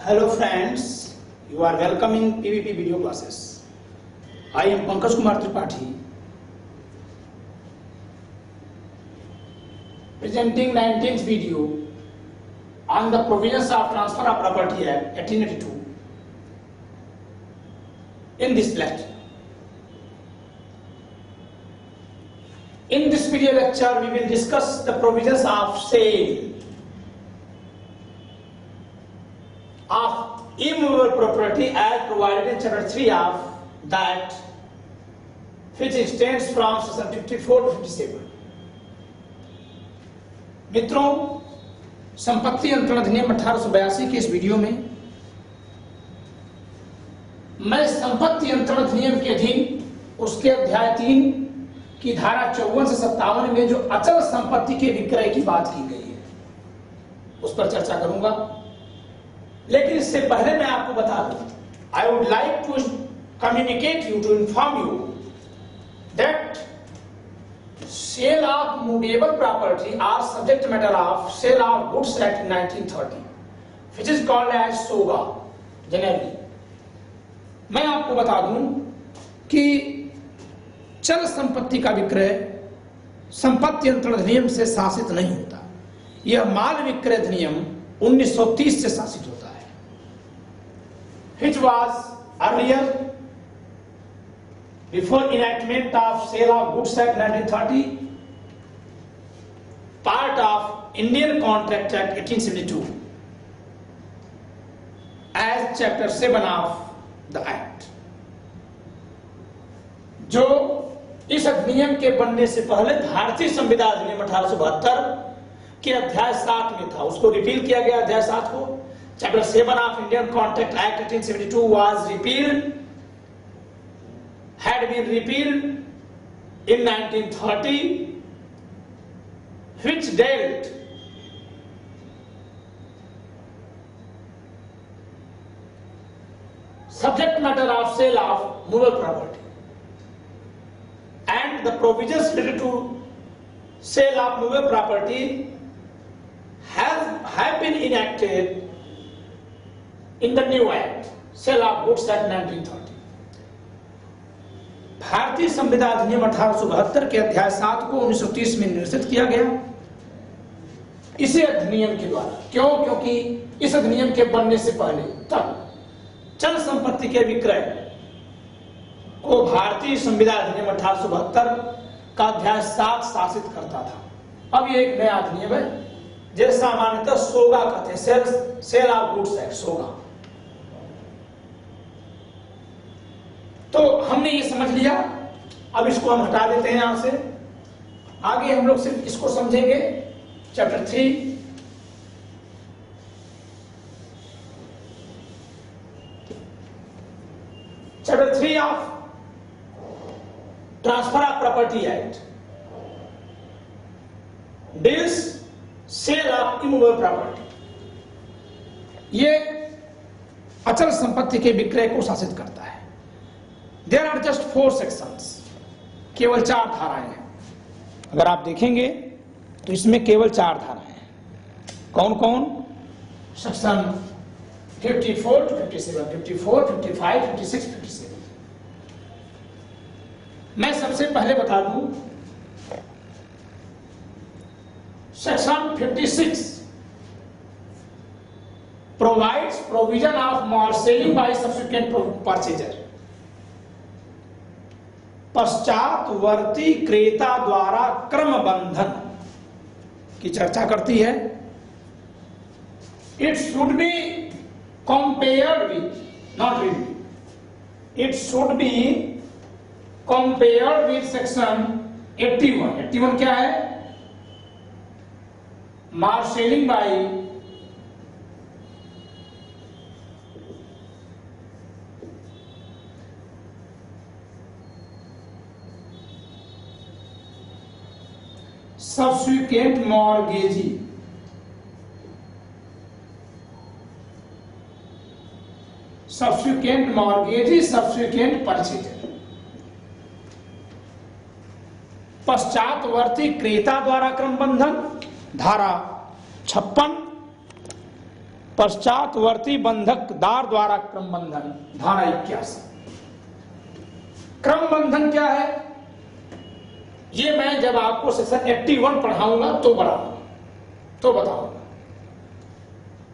Hello friends, you are welcome in PVP video classes. I am Pankaj Kumar Tripathi, presenting 19th video on the provisions of Transfer of Property Act 1882 in this lecture. In this video lecture, we will discuss the provisions of sale of immovable property as provided in chapter 3 of that, which extends from section 54 to 57. मित्रों, संपत्ति अंतरण अधिनियम 1882 के इस video में मैं संपत्ति अंतरण अधिनियम के अधीन उसके अध्याय 3 की धारा 54 से 57 में जो अचल संपत्ति के विक्रय की बात की गई है उस पर चर्चा करूंगा। लेकिन इससे पहले मैं आपको बता दूं, I would like to communicate you, to inform you that sale of movable property are subject matter of sale of goods act 1930 which is called as SOGA generally. मैं आपको बता दूं कि चल संपत्ति का विक्रय संपत्ति अंतरण अधिनियम से शासित नहीं होता। यह माल विक्रय अधिनियम 1930 से शासित होता है, which was earlier before enactment of Sale of Goods Act 1930, part of Indian Contract Act 1872 as chapter 7 of the act, जो इस अधिनियम के बनने से पहले भारतीय संविधान अधिनियम 1872 के अध्याय 7 में था। उसको रिपील किया गया। अध्याय 7 को Chapter 7 of Indian Contract Act 1872 was repealed, had been repealed in 1930, which dealt subject matter of sale of movable property, and the provisions related to sale of movable property have been enacted in the new act, Sale of Goods Act 1930. भारतीय संविधान अधिनियम 1872 के अध्याय 7 को 1930 में निर्देशित किया गया इसी अधिनियम के द्वारा। क्यों? क्योंकि इस अधिनियम के बनने से पहले तक चल संपत्ति के विक्रय को भारतीय संविधान अधिनियम 1872 का अध्याय 7 शासित करता था। अब ये एक नया अधिनियम है जिसे सामान्यतः सोगा कहते हैं, सेल ऑफ गुड्स एक्ट, सोगा। तो हमने ये समझ लिया, अब इसको हम हटा देते हैं यहां से। आगे हम लोग सिर्फ इसको समझेंगे। Chapter 3 of transfer of property act deals sale of immovable property. ये अचल संपत्ति के विक्रय को शासित करता है। देयर आर जस्ट 4 सेक्शंस, केवल 4 धाराएं हैं। अगर आप देखेंगे तो इसमें केवल 4 धाराएं हैं। कौन कौन? Section 54 to 57, 54, 55, 56, 57। मैं सबसे पहले बता दूं, section 56 provides provision of marshalling by subsequent purchaser। पश्चातवर्ती क्रेता द्वारा क्रमबंधन की चर्चा करती है। It should be compared with, not with, it should be compared with section 81। 81 क्या है? Marshalling by subsequent mortgagee, subsequent mortgagee, subsequent purchaser। पश्चातवर्ती क्रेता द्वारा क्रमबंधन, धारा 56 पश्चातवर्ती बंधकदार द्वारा क्रम बंधन, धारा 81। क्रम बंधन क्या है, ये मैं जब आपको सेक्शन 81 पढ़ाऊंगा तो बताऊंगा।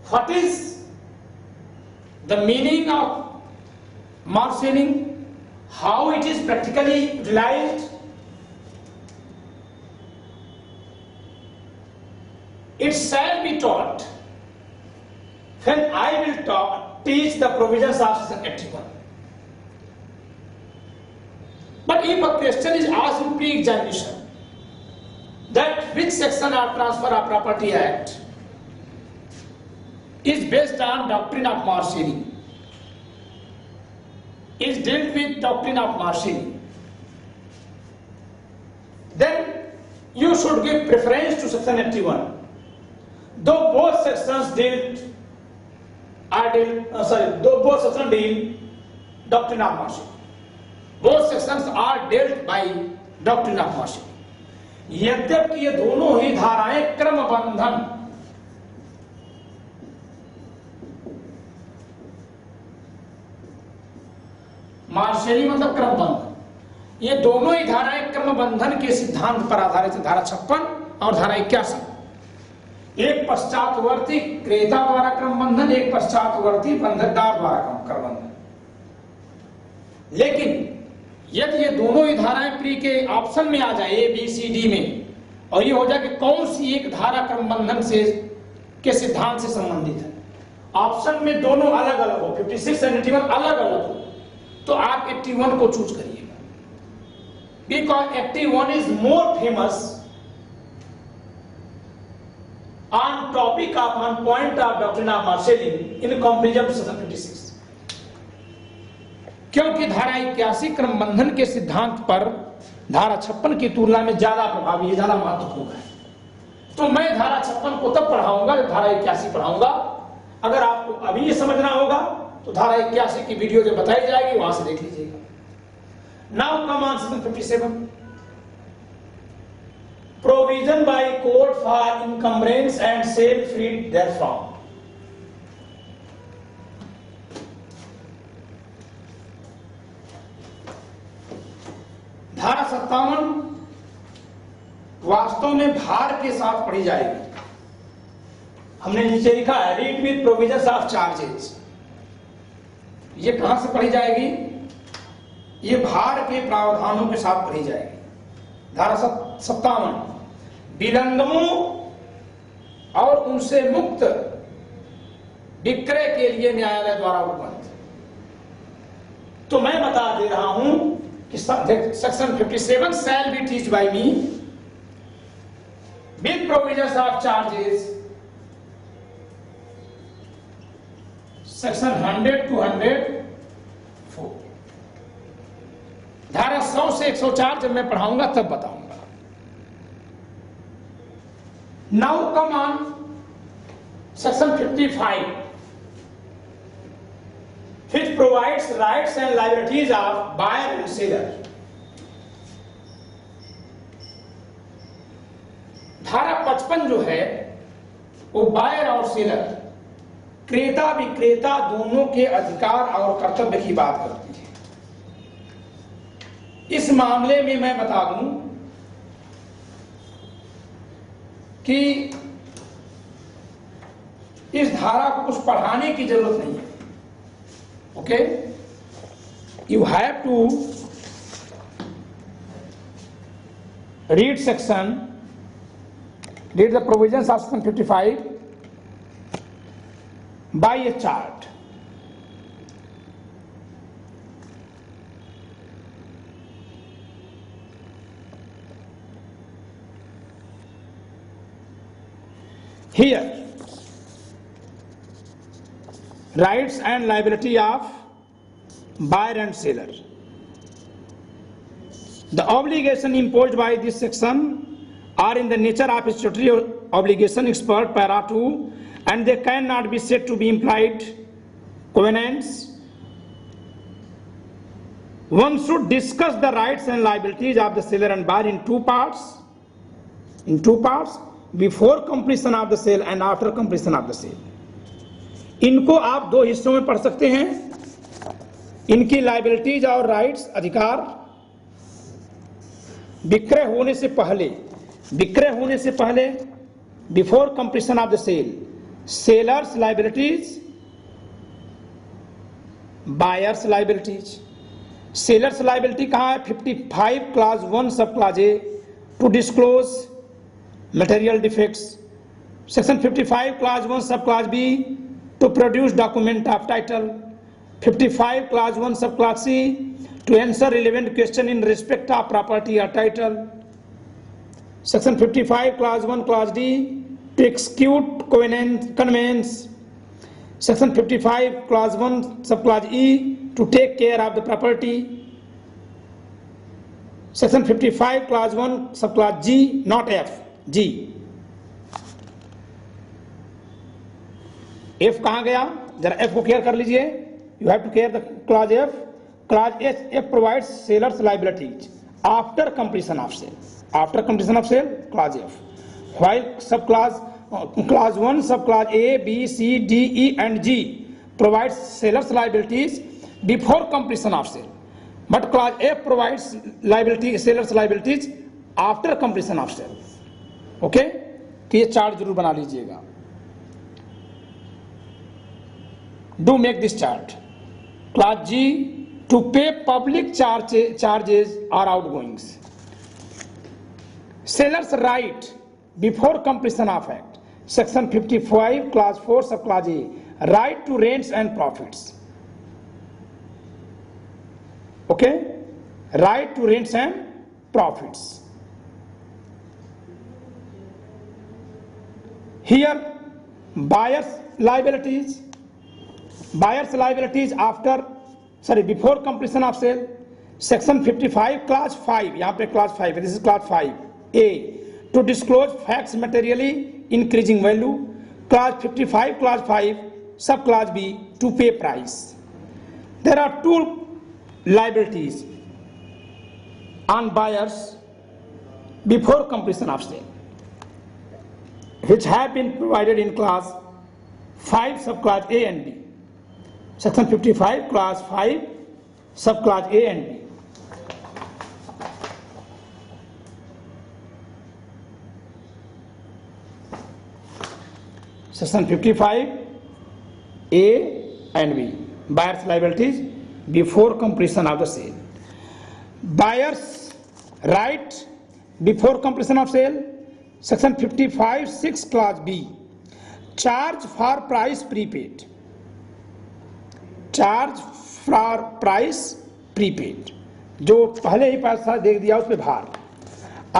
What is the meaning of marshalling, how it is practically utilised, it shall be taught when I will teach the provisions of section 81. But if a question is asked in pre-examination that which section of Transfer of Property Act is based on doctrine of marshalling, is dealt with doctrine of marshalling, then you should give preference to section 81. Though both sections deal doctrine of marshalling, both sections are dealt by doctrine of marshalling. यद्यपि ये दोनों ही धाराएं क्रमबंधन, marshalling मतलब क्रमबंधन, ये दोनों ही धाराएं क्रमबंधन के सिद्धांत पर आधारित है, धारा 56 और धारा 81। एक पश्चातवर्ती क्रेता द्वारा क्रम बंधन, एक पश्चातवर्ती बंधकदार द्वारा क्रम बंधन। लेकिन यदि ये दोनों ही धाराएं प्री के ऑप्शन में आ जाए, ए बी सी डी में, और ये हो जाए कि कौन सी एक धारा क्रम बंधन से के सिद्धांत से संबंधित है, ऑप्शन में दोनों अलग अलग हो, 56 और 81 अलग अलग हो, तो आप 81 को चूज करिएगा, because 81 is more famous on topic of on point of doctrine of marshalling in comparison to section 56। क्योंकि धारा 81 क्रम बंधन के सिद्धांत पर धारा 56 की तुलना में ज्यादा प्रभावी है, ज्यादा महत्वपूर्ण है। तो मैं धारा 56 को तब पढ़ाऊंगा जब धारा 81 पढ़ाऊंगा। अगर आपको अभी ये समझना होगा तो धारा 81 की वीडियो जो बताई जाएगी वहां से देख लीजिएगा। Now come on section 57, provision by court for encumbrance and sale freed therefrom। धारा 57 वास्तव में भार के साथ पढ़ी जाएगी। हमने नीचे लिखा है read with provisions of charges. ये कहां से पढ़ी जाएगी? ये भार के प्रावधानों के साथ पढ़ी जाएगी। धारा 57 विलंगमों और उनसे मुक्त विक्रय के लिए न्यायालय द्वारा उपबंध। तो मैं बता दे रहा हूं कि section 57 shall be teach bye me with provisions of charges, section 100 to 104। धारा 100 से 104 जब मैं पढ़ाऊंगा तब बताऊंगा। Now come on section 55, which provides rights and liabilities of buyer and seller। धारा 55 जो है वो बायर और सेलर, क्रेता विक्रेता दोनों के अधिकार और कर्तव्य की बात करती है। इस मामले में मैं बता दूं कि इस धारा को कुछ पढ़ाने की जरूरत नहीं है। Okay, you have to read the provisions of section 55 by a chart. Here, rights and liability of buyer and seller. The obligation imposed by this section are in the nature of statutory obligation expert para 2, and they cannot be said to be implied covenants. One should discuss the rights and liabilities of the seller and buyer in two parts, before completion of the sale and after completion of the sale। इनको आप दो हिस्सों में पढ़ सकते हैं। इनकी liabilities और राइट्स, अधिकार विक्रय होने से पहले before completion of the sale, sellers liabilities, buyers liabilities. Sellers liability कहाँ है? 55 class 1 sub class A to disclose material defects, section 55 class 1 sub class B to produce document of title, 55 class 1 sub class C to answer relevant question in respect of property or title, section 55 clause 1 clause D to execute conveyance, section 55 clause 1 subclause E to take care of the property, section 55 clause 1 subclause G, not F, G। F कहाँ गया? जरा F को clear कर लीजिए। You have to clear the clause F. Clause F provides seller's liabilities after completion of sale. After completion of sale, clause F. While clause 1, subclause A, B, C, D, E, and G provides seller's liabilities before completion of sale. But clause F provides seller's liabilities after completion of sale. Okay? तो ये chart जरूर बना लीजिएगा। Do make this chart. Clause G, to pay public charges or outgoings. Seller's right before completion of act, section 55 clause 4 subclause A, right to rents and profits. Okay, right to rents and profits. Here buyer's liabilities before completion of sale, section 55 clause 5, यहाँ पे clause 5 है, this is clause 5 A, to disclose facts materially increasing value, clause 55 clause 5 subclause B, to pay price. There are two liabilities on buyers before completion of sale which have been provided in clause 5 subclause A and B. Section 55 clause 5 subclause A and B. Section 55 A and B, buyer's liabilities before completion of the sale. Buyer's right before completion of sale, section 55 6 clause B, charge for price prepaid. Charge for price prepaid, जो पहले ही पैसा दे दिया उस पे भार।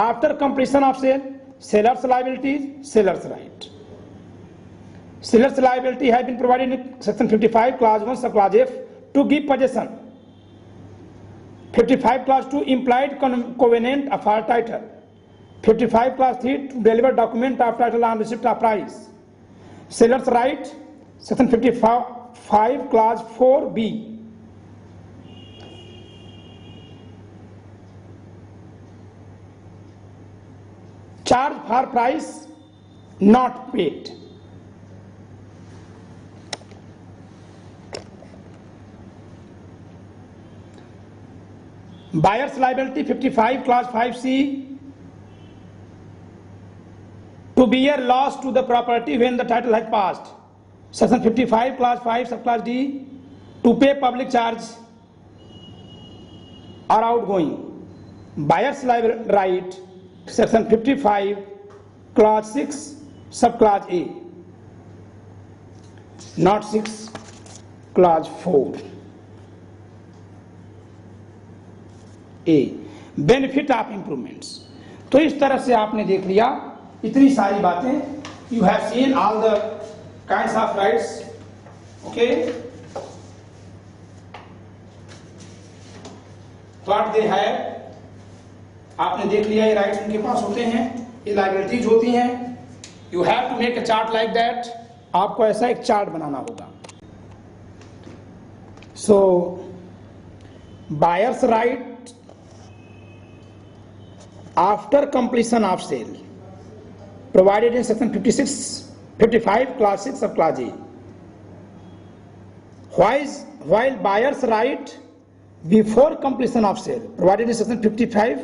After completion of sale, sellers liabilities, sellers right. Sellers liability have been provided in section 55 clause 1 sub clause F to give possession, 55 clause 2 implied covenant of our title, 55 क्लॉज 3 to deliver document of title on receipt of price. Seller's right, section 55 clause 4B, charge for price not paid. Buyer's liability 55 clause 5C, to bear loss to the property when the title has passed. Section 55 clause 5 subclause D, to pay public charge or outgoing. Buyer's right, section 55 clause 6 subclause A, not 6 clause 4 A, benefit of improvements. तो इस तरह से आपने देख लिया इतनी सारी बातें. You have seen all the kinds of rights. Okay, what they have, आपने देख लिया ये राइट्स उनके पास होते हैं, ये लायबिलिटीज होती हैं. You have to make a chart like that. आपको ऐसा एक चार्ट बनाना होगा. So buyer's right after completion of sale provided in section 55 clause 6 of clause A. while buyer's right before completion of sale provided in section 55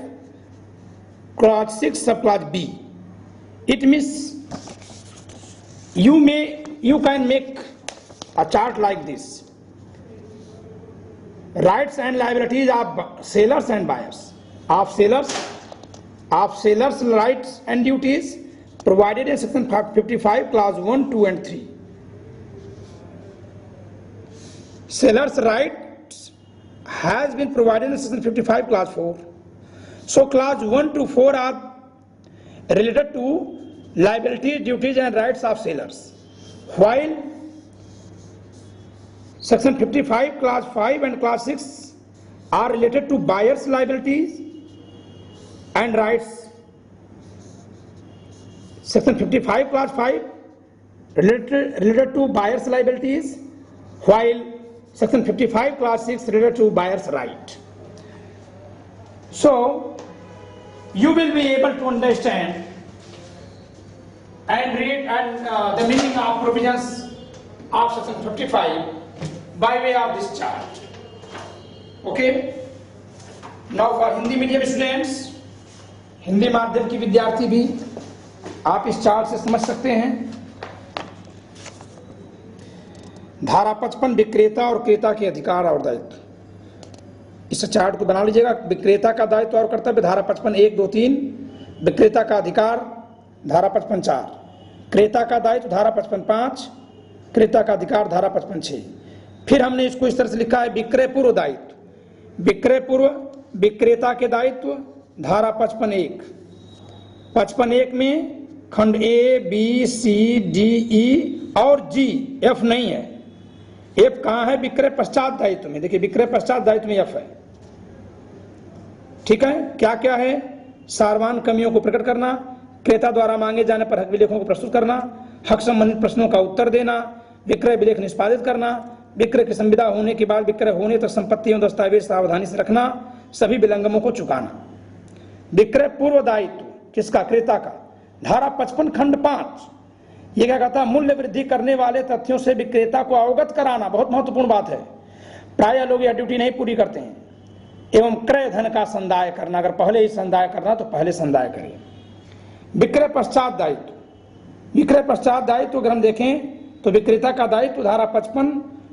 clause 6 subclause B. It means you can make a chart like this: rights and liabilities of sellers and buyers, of sellers rights and duties provided in section 55 clause 1, 2 and 3. Seller's rights has been provided in section 55 clause 4. So clause 1 to 4 are related to liabilities, duties and rights of sellers, while section 55 clause 5 and clause 6 are related to buyer's liabilities and rights. Section 55 clause 5 related to buyer's liabilities, while section 55 clause 6 related to buyer's right. So you will be able to understand and read the meaning of provisions of section 55 by way of this chart. Okay. Now for Hindi medium students, Hindi माध्यम की विद्यार्थी भी आप इस chart से समझ सकते हैं। धारा 55 विक्रेता और क्रेता के अधिकार और दायित्व। इस चार्ट को बना लीजिएगा। विक्रेता का दायित्व और कर्तव्य धारा 55 1, 2, 3, विक्रेता का अधिकार धारा 55 4, क्रेता का दायित्व धारा 55 5, क्रेता का अधिकार धारा 55 6। फिर हमने इसको इस तरह से लिखा है विक्रय पूर्व दायित्व। विक्रय पूर्व विक्रेता के दायित्व धारा 55 1। 55 1 में खंड A B C D E और जी, एफ नहीं है। एफ कहां है? विक्रय पश्चात दायित्व में। देखिए विक्रय पश्चात दायित्व में एफ है। ठीक है। क्या क्या है? सारवान कमियों को प्रकट करना, क्रेता द्वारा मांगे जाने पर हक विलेखों को प्रस्तुत करना, हक संबंधित प्रश्नों का उत्तर देना, विक्रय विलेख निष्पादित करना, विक्रय की संविदा होने के बाद विक्रय होने तक संपत्ति एवं दस्तावेज सावधानी से रखना, सभी विलंगमों को चुकाना। विक्रय पूर्व दायित्व किसका? क्रेता का। धारा 55 खंड 5 ये क्या कहता है? मूल्य वृद्धि करने वाले तथ्यों से विक्रेता को अवगत कराना। बहुत महत्वपूर्ण बात है। प्राय लोग यह ड्यूटी नहीं पूरी करते हैं। एवं क्रय धन का संदाय करना। अगर पहले ही संदाय करना तो पहले संदाय करें। विक्रय पश्चात दायित्व। विक्रय पश्चात दायित्व अगर हम देखें तो विक्रेता का दायित्व धारा 55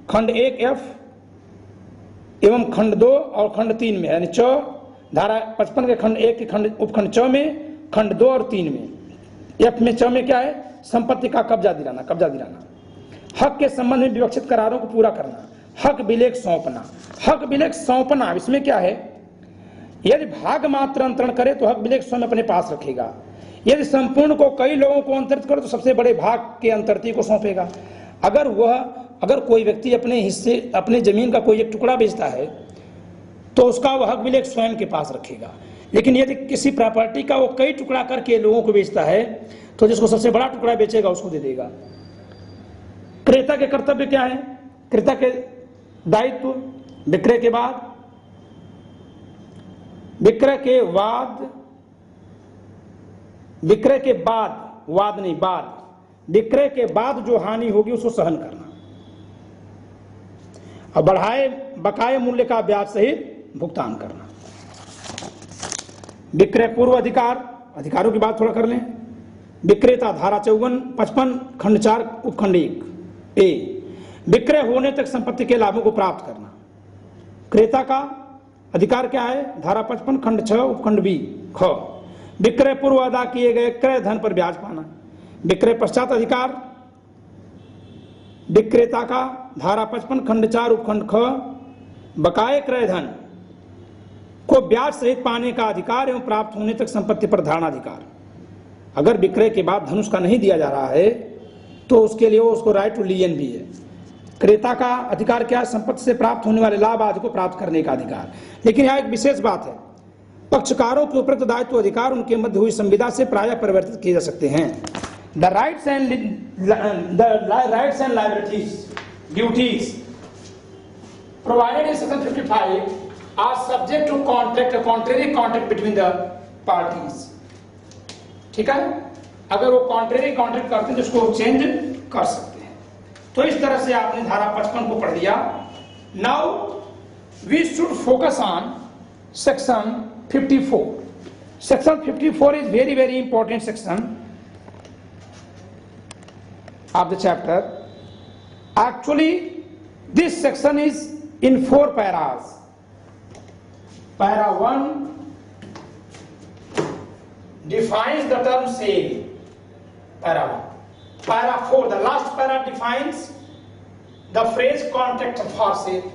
खंड 1 एफ एवं खंड 2 और खंड 3 में, यानी च धारा 55 के खंड 1 के खंड उपखंड च में, खंड 2 और 3 में। एफ में च में क्या है? संपत्ति का कब्जा दिलाना। कब्जा दिलाना। हक के संबंध में विवक्षित करारों को पूरा करना। हक विलेख सौंपना। हक विलेख सौंपना इसमें क्या है? यदि भाग मात्र अंतरण करे तो हक विलेख स्वयं अपने पास रखेगा। यदि संपूर्ण को कई लोगों को अंतरित करे तो सबसे बड़े भाग के अंतरती को सौंपेगा। अगर कोई व्यक्ति अपने हिस्से, अपने जमीन का कोई एक टुकड़ा बेचता है तो उसका वह हक विलेख स्वयं के पास रखेगा। लेकिन यदि किसी प्रॉपर्टी का वो कई टुकड़ा करके लोगों को बेचता है तो जिसको सबसे बड़ा टुकड़ा बेचेगा उसको दे देगा। क्रेता के कर्तव्य क्या है? क्रेता के दायित्व विक्रय के बाद, विक्रय के बाद, विक्रय के बाद, वाद नहीं बाद, विक्रय के बाद जो हानि होगी उसको सहन करना और बढ़ाए बकाये मूल्य का ब्याज सहित भुगतान करना। विक्रय पूर्व अधिकार, अधिकारों की बात थोड़ा कर लें। विक्रेता धारा 54 55 खंड 4 उपखंड 1 ए, विक्रय होने तक संपत्ति के लाभों को प्राप्त करना। क्रेता का अधिकार क्या है? धारा 55 खंड 6 उपखंड बी ख, विक्रय पूर्व अदा किए गए क्रय धन पर ब्याज पाना। विक्रय पश्चात अधिकार विक्रेता का धारा 55 खंड 4 उपखंड ख, बकाये क्रय धन को ब्याज सहित पाने का अधिकार एवं प्राप्त होने तक संपत्ति पर धारणाधिकार। अगर विक्रय के बाद धन उसका नहीं दिया जा रहा है तो उसके लिए उसको राइट टू लियन भी है। क्रेता का अधिकार क्या है? संपत्ति से प्राप्त होने वाले लाभ आदि को प्राप्त करने का अधिकार। लेकिन यहाँ एक विशेष बात है, पक्षकारों के उपयुक्त दायित्व अधिकार उनके मध्य हुई संविदा से प्रायः परिवर्तित किए जा सकते हैं। The rights and liabilities duties provided in section 55 are subject to contract, a contrary contract between the parties. ठीक है। अगर वो contrary contract करते हैं तो उसको चेंज कर सकते हैं। तो इस तरह से आपने धारा 55 को पढ़ लिया। Now we should focus on section 54। Section 54 is very very important section of the chapter. Actually, this section is in 4 paras. Para 1 defines the term sale. Para 1. Para 4, the last para defines the phrase contract for sale.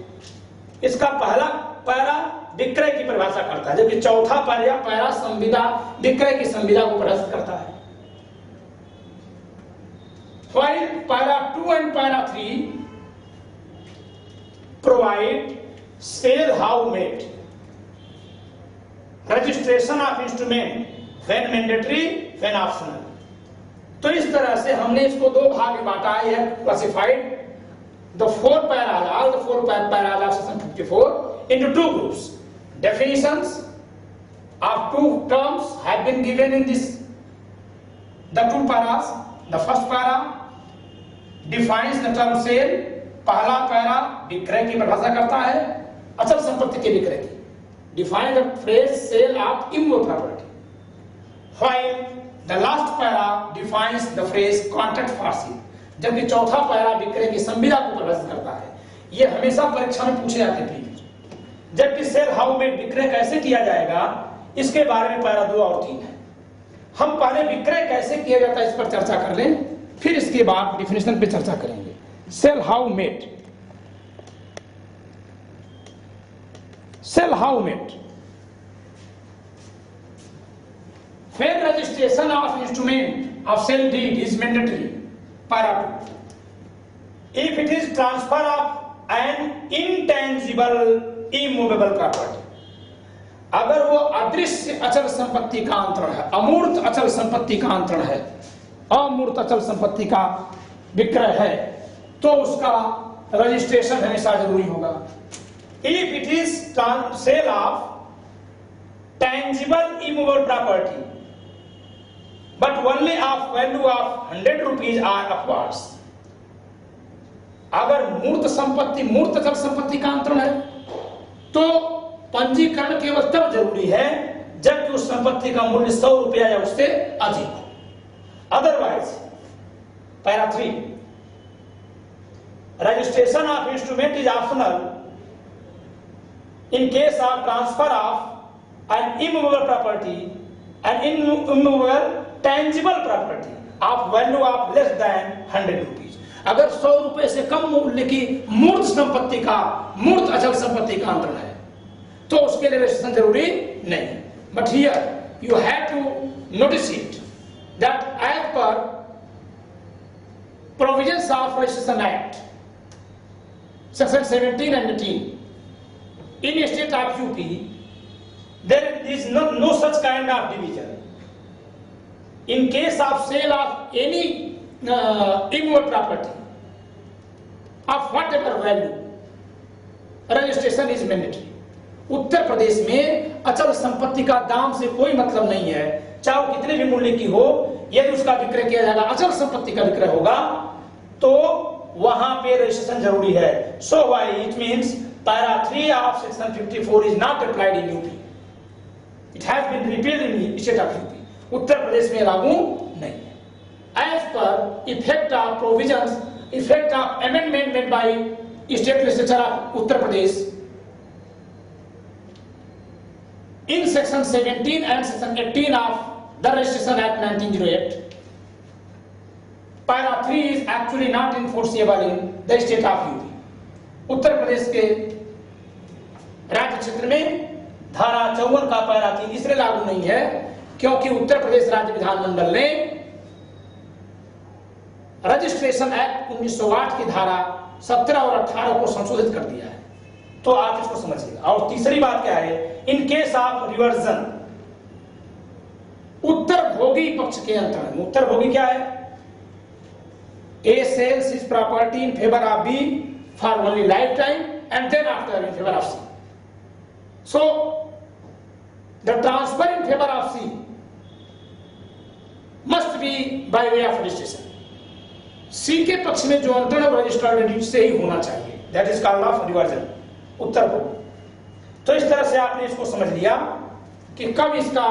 इसका पहला para विक्रय की परिभाषा करता है, जबकि चौथा para संविदा विक्रय की संविदा को परिभाषित करता है। While para 2 and para 3 provide sale how made, registration of instrument when mandatory when optional। तो इस तरह से हमने इसको 2 भाग में बांटा है, classified the 4 paras, all the 4 paras of section 54 into 2 groups। Definitions of 2 terms have been given in the 2 paras। The first para defines the term sale। पहला पैरा विक्रय की परिभाषा करता है, अचल संपत्ति के विक्रय की। Define the phrase sale of immovable property। While the last para defines the phrase contract for sale। जबकि चौथा पैरा विक्रय की संविदा को परिभाषित करता है। ये हमेशा परीक्षा में पूछे जाते हैं। जबकि सेल हाउ मेड विक्रय कैसे किया जाएगा, इसके बारे में पैरा 2 और 3 है। हम पहले विक्रय कैसे किया जाता है इस पर चर्चा कर लें, फिर इसके बाद डिफिनेशन पे चर्चा करेंगे। Sale how made. Sale how made when registration of instrument of sale deed is mandatory। para 2, if it is transfer of an intangible immovable property। अगर वो अदृश्य अचल संपत्ति का अंतरण है, अमूर्त अचल संपत्ति का अंतरण है, अमूर्त अचल संपत्ति का विक्रय है, तो उसका रजिस्ट्रेशन हमेशा जरूरी होगा। If it is sale of tangible immovable property but only of value of 100 rupees or upwards। अगर मूर्त संपत्ति, मूर्त अचल संपत्ति का अंतरण है, तो पंजीकरण केवल तब जरूरी है जबकि उस संपत्ति का मूल्य 100 रुपया या उससे अधिक हो। Otherwise para 3, registration of instrument is optional in case of transfer of N immovable property, N immovable tangible property of value of less than 100 rupees. अगर 100 रुपए से कम मूल्य की मूर्त संपत्ति का, मूर्त अचल संपत्ति का अंतरण है, तो उसके लिए रजिस्ट्रेशन जरूरी नहीं है। But here you have to notice it that as per provisions of registration act section 17 and 18 in state of UP there is no such kind of division। in case of sale of any immovable property of whatever value, registration is mandatory। उत्तर प्रदेश में अचल संपत्ति का दाम से कोई मतलब नहीं है, चाहे वो कितने भी मूल्य की हो, यदि उसका विक्रय किया जाएगा, अचल संपत्ति का विक्रय होगा, तो वहां पे रजिस्ट्रेशन जरूरी है। So why it means para 3 of section 54 is not applied in UP. It has been repealed in state of UP. Uttar Pradesh में लागू नहीं है। As per effect of provisions, effect of amendment made by state legislature of Uttar Pradesh in section 17 and section 18 of the Registration Act 1908, para 3 is actually not enforceable in the state of UP। Uttar Pradesh के राज्य क्षेत्र में धारा 54 का para 3 इसलिए लागू नहीं है क्योंकि उत्तर प्रदेश राज्य विधानमंडल ने रजिस्ट्रेशन एक्ट 1908 की धारा 17 और 18 को संशोधित कर दिया है। तो आप इसको समझिएगा। और तीसरी बात क्या है, इन केस ऑफ रिवर्जन, उत्तर भोगी पक्ष के अंतरण में, उत्तर भोगी क्या है, A sells his property in favour of B for only life time and then after in favour of C. So the transfer in favour of C must be by way of registration। C के पक्ष में जो अंतरण और registered digit से ही होना चाहिए, that is called of reversion, उत्तर को। तो इस तरह से आपने इसको समझ लिया कि कब इसका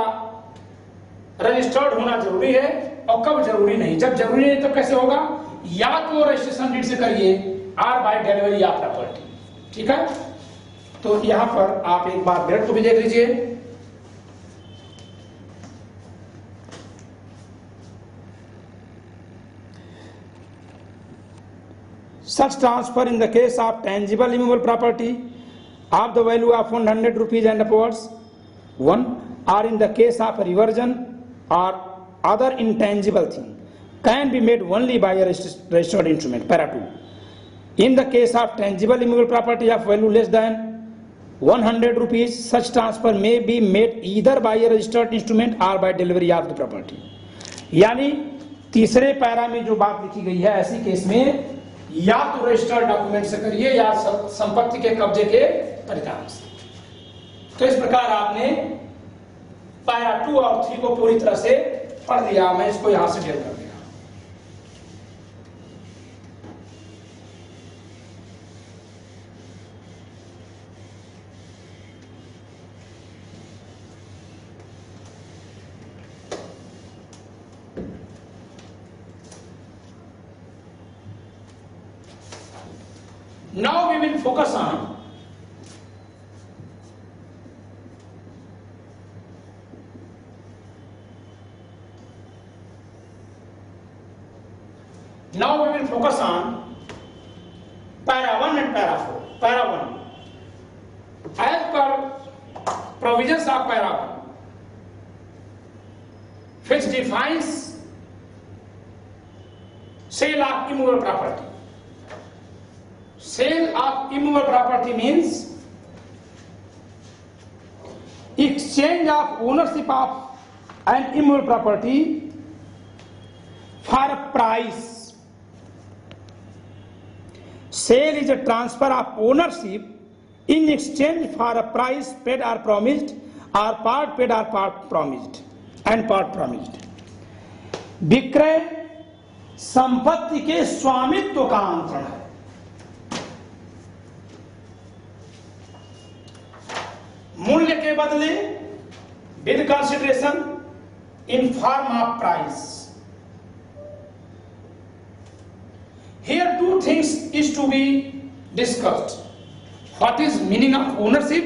रजिस्टर्ड होना जरूरी है और कब जरूरी नहीं। जब जरूरी नहीं तो कैसे होगा, या तो रजिस्ट्रेशन डीड से करिए or by delivery of property, ठीक है। तो यहां पर आप एक बार ब्रेड को भी देख लीजिए। Such transfer in the case of tangible immovable property of the value of 100 rupees and upwards, one, or in the case of reversion or other intangible thing, can be made only by a registered instrument. Para 2. In the case of tangible immovable property of value less than 100 rupees, such transfer may be made either by a registered instrument or by delivery of the property. यानी तीसरे para में जो बात लिखी गई है, ऐसी case में या तो रजिस्टर्ड डॉक्यूमेंट से करिए या संपत्ति के कब्जे के परिणाम से। तो इस प्रकार आपने पैरा 2 और 3 को पूरी तरह से पढ़ लिया। मैं इसको यहां से डेल कर दिया। Now we will focus on para 1 and para 4. Para 1, as per provisions of para 1, which defines sale of immovable property. Sale of immovable property means exchange of ownership of an immovable property for a price. Sale is a transfer of ownership in exchange for a price paid or promised, or part paid or part promised and part promised. विक्रय संपत्ति के स्वामित्व का अंतरण है। मूल्य के बदले with consideration in form of price. Here 2 things is to be discussed. What is meaning of ownership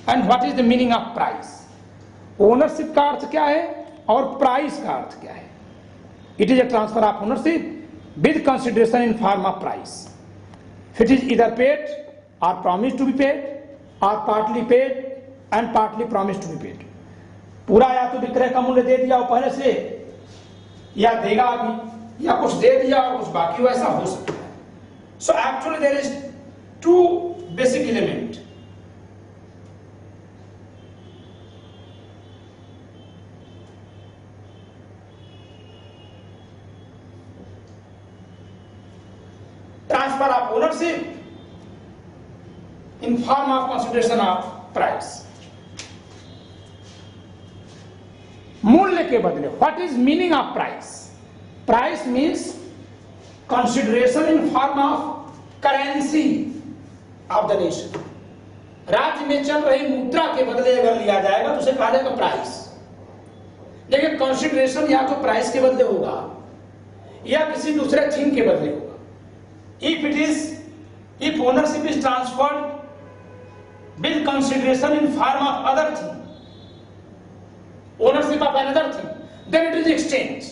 and what is the meaning of price? Ownership का अर्थ क्या है और price का अर्थ क्या है? It is a transfer of ownership with consideration in form of price. It is either paid or promised to be paid or partly paid and partly promised to be paid. पूरा या तो विक्रय का मूल्य दे दिया पहले से या देगा अभी, या कुछ दे दिया और कुछ बाकी, वैसा हो सकता है। So actually there is 2 basic element. Transfer of ownership in form of consideration of price. मूल्य के बदले, what is meaning of price? Price means consideration in form of currency of the nation. राज्य में चल रही मुद्रा के बदले अगर लिया जाएगा तो उसे कहा जाएगा प्राइस। लेकिन कंसिडरेशन या तो प्राइस के बदले होगा या किसी दूसरे थिंग के बदले होगा। If ownership is transferred with consideration in form of other thing, ownership of another thing, then it is exchange.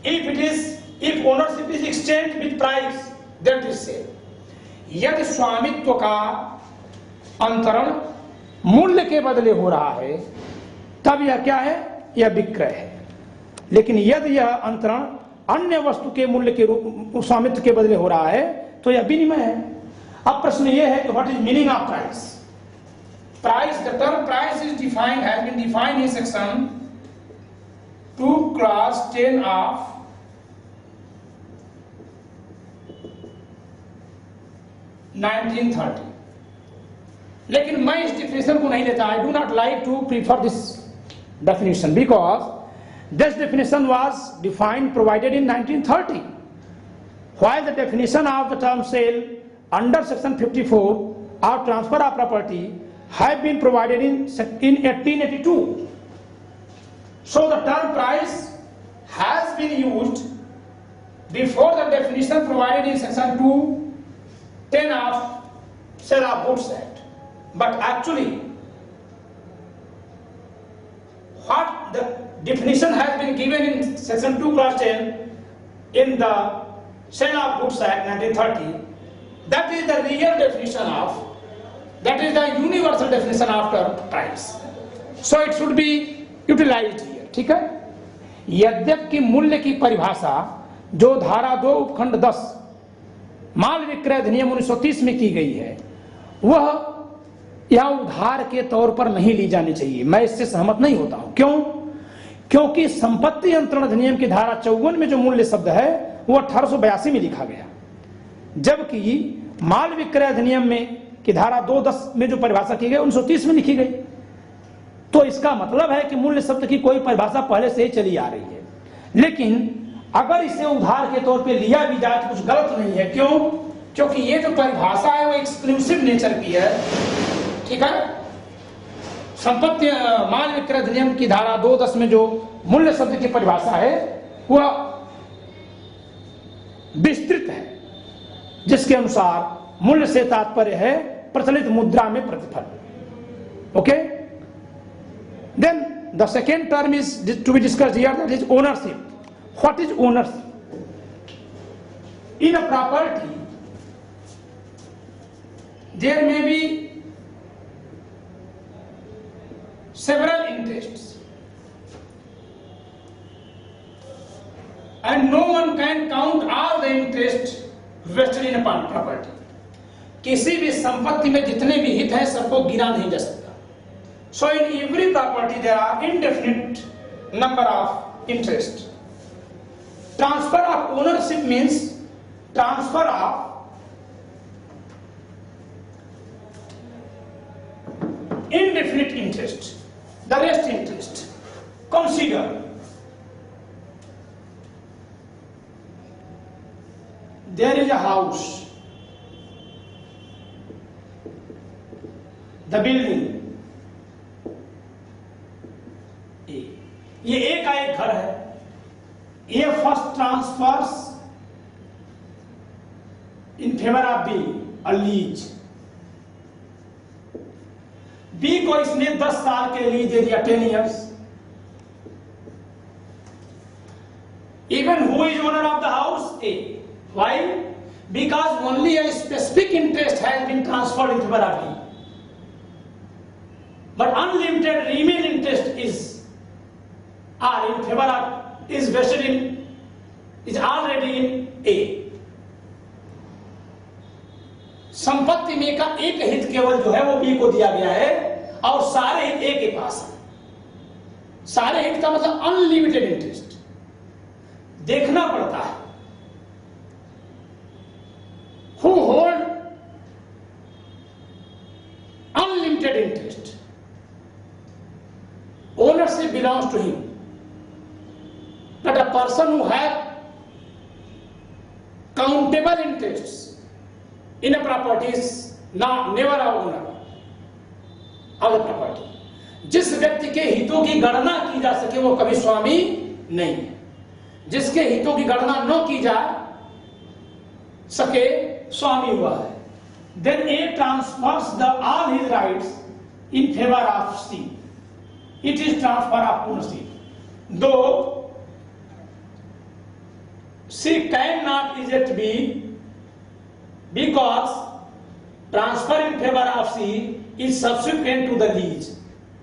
If ownership is exchanged with price, then it is sale. यदि स्वामित्व का अंतरण मूल्य के बदले हो रहा है तब यह क्या है? यह विक्रय है। लेकिन यदि यह अंतरण अन्य वस्तु के मूल्य के रूप स्वामित्व के बदले हो रहा है तो यह विनिमय है। अब प्रश्न यह है कि what is meaning of price? Price, the term price is defined, has been defined in section 2 clause 10 of (1930). लेकिन मैं इस definition को नहीं लेता। I do not like to prefer this definition because this definition was defined provided in 1930 while the definition of the term sale under section 54 of transfer of property have been provided in 1882. So the term price has been used before the definition provided in section 210 of Sale of Goods Act. But actually, what the definition has been given in section 2 clause 10 in the Sale of Goods Act 1930, that is the real definition of, that is the universal definition of term price. So it should be utilized here. ठीक है? यद्यपि मूल्य की परिभाषा जो धारा 2 उपखंड 10 माल विक्रय अधिनियम 1930 में की गई है, वह यह उधार के तौर पर नहीं ली जानी चाहिए। मैं इससे सहमत नहीं होता हूं। क्यों? क्योंकि संपत्ति अंतरण अधिनियम की धारा 54 में जो मूल्य शब्द है वो 1882 में लिखा गया, जबकि माल विक्रय अधिनियम में की धारा 210 में जो परिभाषा की गई 1930 में लिखी गई। तो इसका मतलब है कि मूल्य शब्द की कोई परिभाषा पहले से ही चली आ रही है। लेकिन अगर इसे उधार के तौर पे लिया भी जाए तो कुछ गलत नहीं है। क्यों? क्योंकि ये जो परिभाषा है वो एक्सक्लूसिव नेचर की है। ठीक है? संपत्ति माल विक्रय अधिनियम की धारा 210 में जो मूल्य शब्द की परिभाषा है वह विस्तृत है, जिसके अनुसार मूल्य से तात्पर्य है प्रचलित मुद्रा में प्रतिफल। Okay? Then the second term is to be discussed here, that is ownership. What is ownership? In a property, there may be several interests, and no one can count all the interests vested in a property. किसी भी संपत्ति में जितने भी हित हैं सबको गिना नहीं जा सकता। So in every property there are indefinite number of interests. Transfer of ownership means transfer of indefinite interest, the rest interest. Consider there is a house, the building, ये ए का एक घर है। A first transfers in favour of B a lease. B को इसने 10 साल के lease दे दिया, 10 years। Even who is owner of the house? A. Why? Because only a specific interest has been transferred in favor of B. But unlimited remain interest is in favor of, is vested in, is already in A. संपत्ति में का एक हित केवल जो है वो B को दिया गया है और सारे हित ए के पास है। सारे हित का मतलब अनलिमिटेड इंटरेस्ट। देखना पड़ता है who hold unlimited interest. Ownership belongs to him. But a person who has countable interests in a property is never a owner of the property. जिस व्यक्ति के हितों की गणना की जा सके वो कभी स्वामी नहीं है। जिसके हितों की गणना न की जा सके स्वामी हुआ है। Then A transfers all his rights in favor of C. It is transfer of ownership. Though C cannot eject B because transfer in favor of C is subsequent to the lease.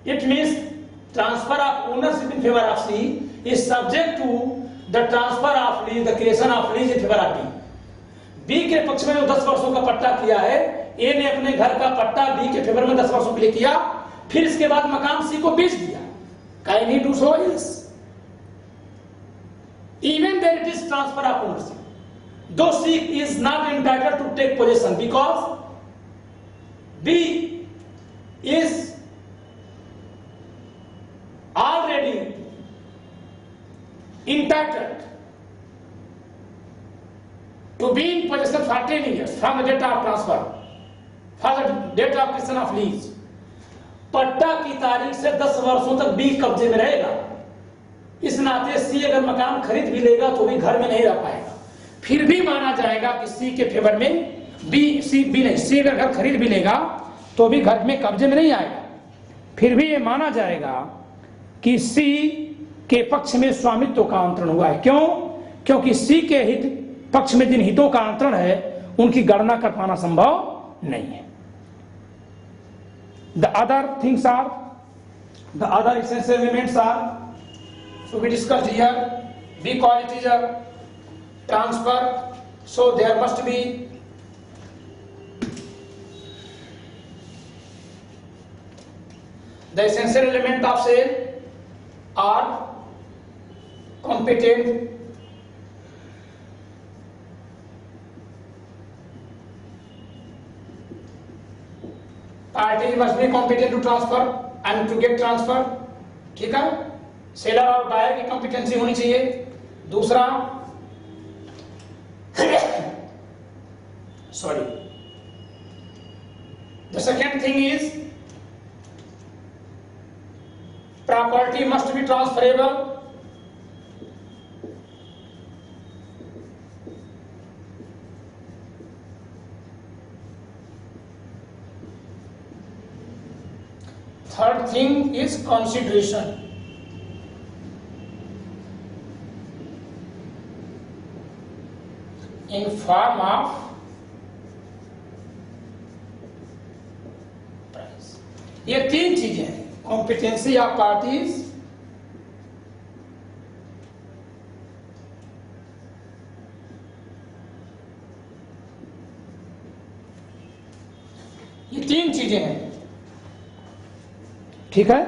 It means transfer of ownership in favor of C is subject to the transfer of lease, the creation of lease in favor of B. B के पक्ष में 10 वर्षों का पट्टा किया है, A ने अपने घर का पट्टा B के फेवर में 10 वर्षों के लिए किया, फिर इसके बाद मकान C को बेच दिया। Can he do so? Yes. Even then it is transfer of ownership. Though C is not entitled to take possession because B is already entitled to 10 years from the date of transfer, for the date of acquisition of lease, पट्टा की तारीख से 10 वर्षों तक B कब्जे में रहेगा। इस नाते सी अगर मकान खरीद भी लेगा तो भी घर में नहीं रह पाएगा। फिर भी माना जाएगा कि सी के फेवर में सी अगर घर खरीद भी लेगा तो भी घर में कब्जे में नहीं आएगा। फिर भी ये माना जाएगा कि सी के पक्ष में स्वामित्व का अंतरण हुआ है। क्यों? क्योंकि सी के हित पक्ष में जिन हितों का अंतरण है उनकी गणना कर पाना संभव नहीं है। The other things are, the other essential elements are, so we discussed here, because it is a transfer, so there must be the essential element of sale are competent parties must be competent to transfer and to get transfer। ठीक है, seller और buyer की competency होनी चाहिए। दूसरा sorry the second thing is property must be transferable. Third thing is consideration। In form of price। ये तीन चीजें हैं, कॉम्पिटेंसी ऑफ पार्टीज, ये तीन चीजें हैं। ठीक है,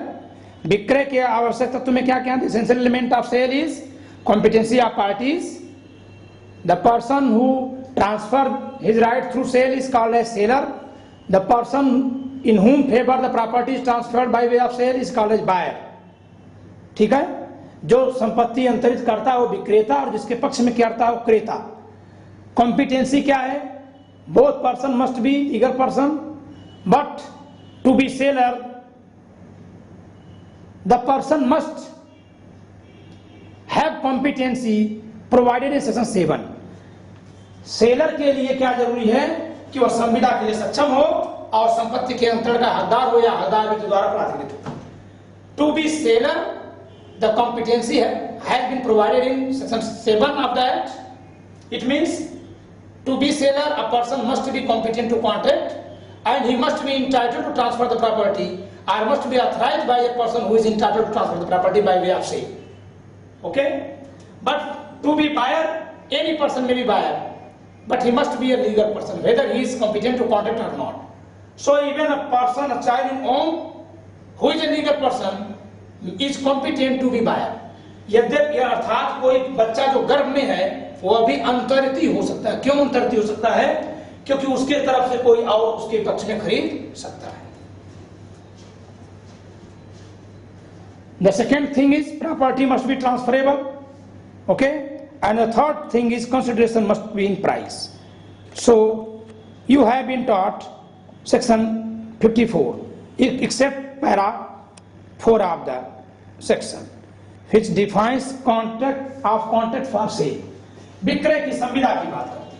विक्रय के आवश्यक तत्व में क्या क्या? Essential element of sale is competency of parties, the person who transfer his right through sale is called as seller, the person in whom favour the property is transferred by way of sale is called as buyer. ठीक है, जो संपत्ति अंतरित करता है वो विक्रेता और जिसके पक्ष में करता है वो क्रेता। कॉम्पिटेंसी क्या है? Both person must be eager person, but to be seller the person must have competency provided in section 7। Seller के लिए क्या जरूरी है कि वह संविदा के लिए सक्षम हो और संपत्ति के अंतरण का हकदार हो या हकदार के द्वारा प्राधिकृत हो। To be seller the competency has been provided in section 7 of the act. It means to be seller a person must be competent to contract and he must be entitled to transfer the property or must be authorized by a person who is entitled to transfer the property by way of sale। Okay, but to be buyer, any person may be buyer, but he must be a legal person, whether he is competent to contract or not। So even a person, a child in womb who is a legal person is competent to be buyer। यद्यपि अर्थात कोई बच्चा जो गर्भ में है वह भी अंतरित हो सकता है। क्यों अंतरित हो सकता है? क्योंकि उसके तरफ से कोई और उसके पक्ष में खरीद सकता है। The second thing is property must be transferable, okay, and the third thing is consideration must be in price। So you have been taught section 54 except para 4 of the section which defines contract for sale। विक्रय की संविदा की बात करते हैं।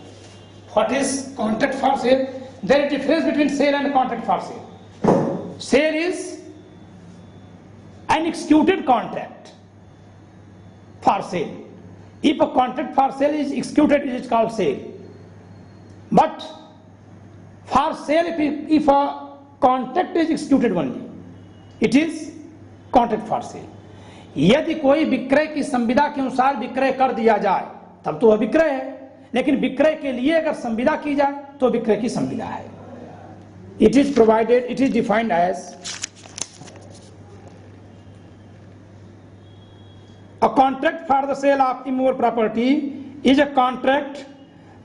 What is contract for sale? There is difference between sale and contract for sale। Sale is an executed contract for sale। If a contract for sale is executed, it is called sale। But for sale, if a contract is executed only, it is contract for sale। यदि कोई विक्रय की संविदा के अनुसार विक्रय कर दिया जाए तब तो वह विक्रय है, लेकिन विक्रय के लिए अगर संविदा की जाए तो विक्रय की संविदा है। It is provided, it is defined as a contract for the sale of immovable property is a contract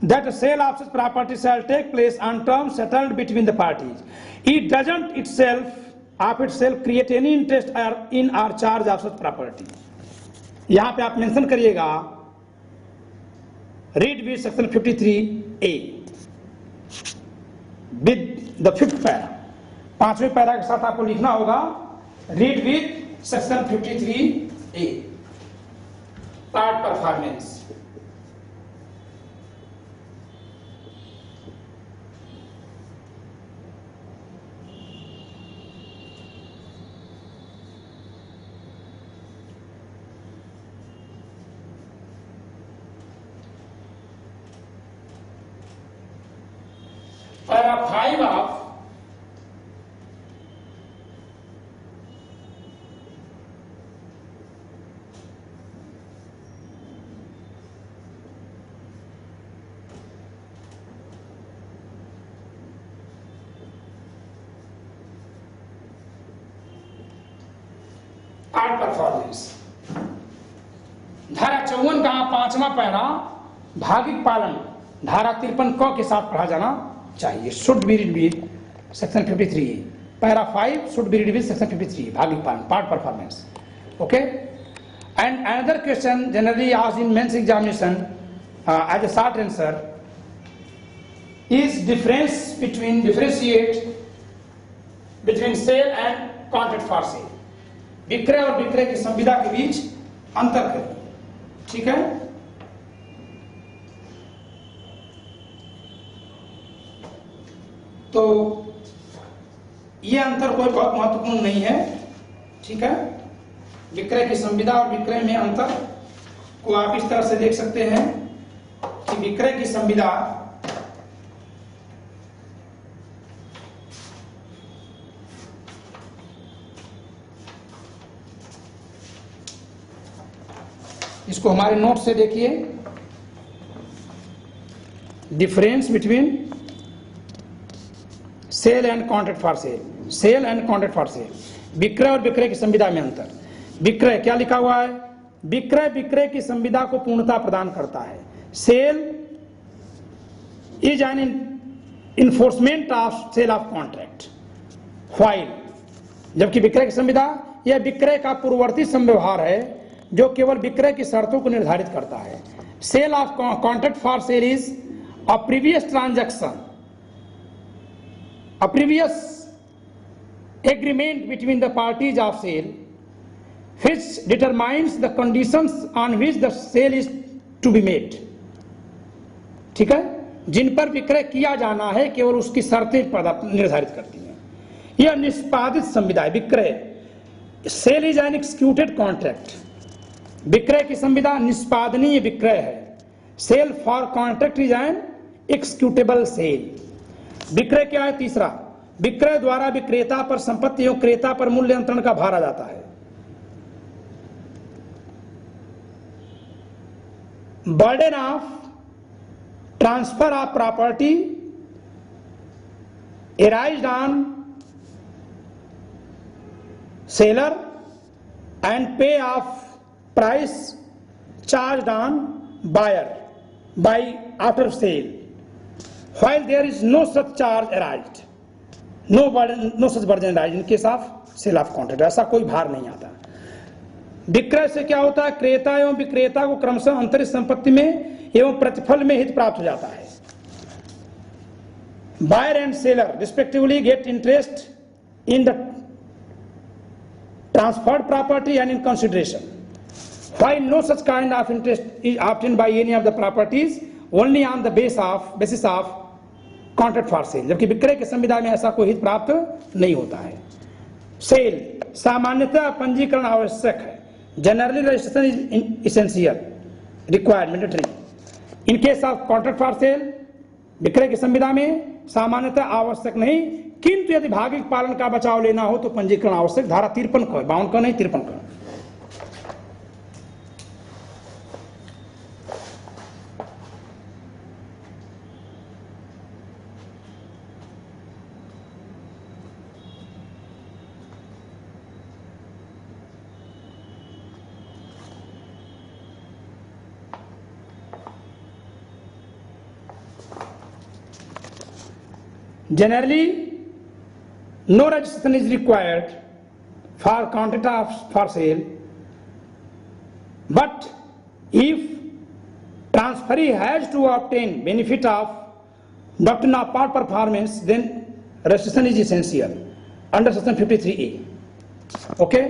that the sale of such property shall take place on terms settled between the parties। It doesn't itself create any interest in or charge of such property। यहां पे आप mention करिएगा read with section 53A। With the fifth para, पांचवें para के साथ आपको लिखना होगा read with section 53A part performance. Para 5 of part performance. धारा 54 का 5वां पैरा भागिक पालन धारा 53 क के साथ पढ़ा जाना चाहिए। Should be read with section 53 para 5 should be read with section 53 भागिक पालन part performance. Okay, and another question generally asked in mains examination as a short answer is differentiate between sale and contract for sale। विक्रय और विक्रय की संविदा के बीच अंतर करें, ठीक है। तो यह अंतर कोई बहुत महत्वपूर्ण नहीं है, ठीक है। विक्रय की संविदा और विक्रय में अंतर को आप इस तरह से देख सकते हैं कि विक्रय की संविदा इसको हमारे नोट से देखिए, difference between sale and contract for sale, sale and contract for sale, विक्रय और विक्रय की संविदा में अंतर। विक्रय क्या लिखा हुआ है, विक्रय विक्रय की संविदा को पूर्णता प्रदान करता है। Sale is an enforcement of sale of contract file, जबकि विक्रय की संविदा यह विक्रय का पूर्ववर्ती संव्यवहार है जो केवल विक्रय की शर्तों को निर्धारित करता है। Sale of contract for sale is a previous transaction, a previous agreement between the parties of sale which determines the conditions on which the sale is to be made, ठीक है, जिन पर विक्रय किया जाना है केवल उसकी शर्तें निर्धारित करती हैं। यह निष्पादित संविदा है। विक्रय sale is an executed contract, विक्रय की संविदा निष्पादनीय विक्रय है। Sale for contract is an executable sale. विक्रय क्या है, तीसरा, विक्रय द्वारा विक्रेता पर संपत्ति एवं क्रेता पर मूल्य अंतरण का भार आ जाता है। Burden of transfer of property arised on seller and pay of price charged on buyer by after sale while there is no such charge arised, no such burden arised in case of sale of contract, ऐसा कोई भार नहीं आता। विक्रय से क्या होता है, क्रेता एवं विक्रेता को क्रमशः अंतरित संपत्ति में एवं प्रतिफल में हित प्राप्त हो जाता है। Buyer and seller respectively get interest in the transferred property and in consideration while no such kind of interest is obtained by any of the properties only on the basis of contract for cell, जबकि विक्रय की संविदा में ऐसा कोई हित प्राप्त नहीं होता है। सेल सामान्यतः पंजीकरण आवश्यक है, generally registration is essential required mandatory. In case of contract for sale विक्रय की संविदा में सामान्यतः आवश्यक नहीं, किंतु यदि भागिक पालन का बचाव लेना हो तो पंजीकरण आवश्यक। धारा 53 का, 52 का नहीं, 53 का। Generally, no registration is required for contract for sale, but if transferee has to obtain benefit of doctrine of part performance, then registration is essential under section 53A। Okay,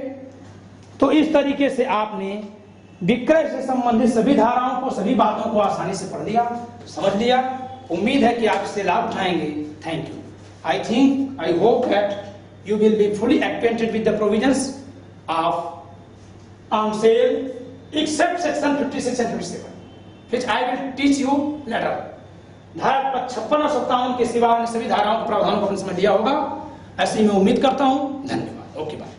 तो इस तरीके से आपने विक्रय से संबंधित सभी धाराओं को, सभी बातों को आसानी से पढ़ लिया, समझ लिया। उम्मीद है कि आप इससे लाभ उठाएंगे। Thank you. I think, I hope that you will be fully acquainted with the provisions of on sale except section 56 and 57, which I will teach you later। धारा 56 और 57 के सिवा अन्य सभी धाराओं के प्रावधानों को आपने समझ लिया होगा, ऐसी मैं उम्मीद करता हूं। धन्यवाद। Okay, bye.